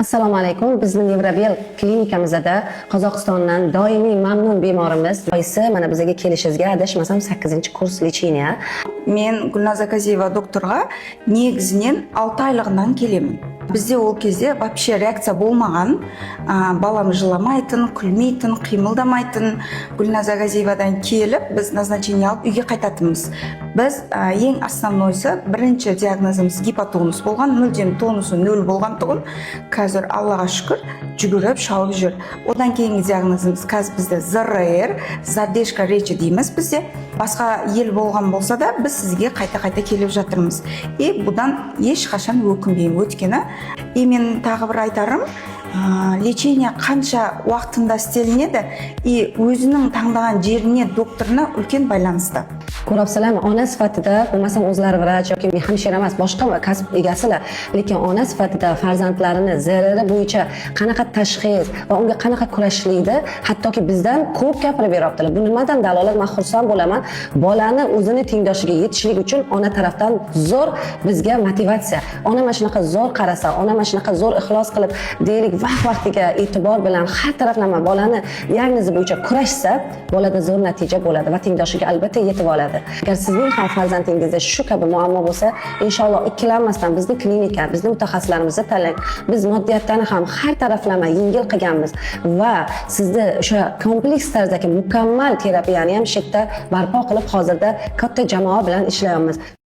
Assalomu alaykum. Bizni Nevrabel klinikamizda Qozog'istondan doimiy mamnun bemorimiz Oysi mana bizga kelishingizga adashmasam 8-kurs lecheniya. Men Gulnoza Kaziyeva doktorga negizinen 6 aylig'idan kelaman. Bizde ол кезде вообще реакция болмаған, балам жыламайтын, күлмейтін, қимылдамайтын. Гулназа Газиевадан келіп, біз назначение алып үйге қайтатынбыз. Біз ең основнойсы бірінші диагнозымыз гипотонус болған, мүлдем тонусы 0 болғандығын, қазір Аллаға шүкір жүгіріп шауып жүр. Одан кейінгі диагнозымыз қазір бізде ЗРР, задержка речи дейміз бізде. Басқа ел болған болса да, біз сізге қайта-қайта келіп жатырмыз. Бұдан ешқашан өкінбеймін, өйткені мен тағы бір айтарым, лечение қанша уақытында істелінеді, өзінің таңдаған жеріне, докторына үлкен байланысты. Ko'rabsizlarmi, ona sifatida, bo'lmasam o'zlari vrach yoki hamshira emas, boshqa kasb egasilar, lekin ona sifatida farzandlarini zarari bo'yicha qanaqa tashxis va unga qanaqa kurashishlikda hattoki bizdan ko'p gapirib beryaptilar. Bu nimadan dalolat? Men xursand bo'laman. Bolani o'zini tengdoshiga yetishlik uchun ona tarafdan zo'r bizga motivatsiya. Ona mana shunaqa zo'r qarasa, ona mana shunaqa zo'r ixlos qilib, deylik, vaqtiga e'tibor bilan har taraflama bolani diagnozi bo'yicha kurashsa, bolada zo'r natija bo'ladi va tengdoshiga albatta yetib oladi. Agar sizning ham farzandingizda shu kabi muammo bo'lsa, inshaalloh ikkilanmasdan bizni klinika, bizni mutaxassislarimizni tanlang. Biz moddiyatdan ham har taraflama yengil qilganmiz va sizni o'sha kompleks tarzdagi mukammal terapiyani ham shu yerda barpo qilib hozirda katta jamoa bilan ishlayapmiz.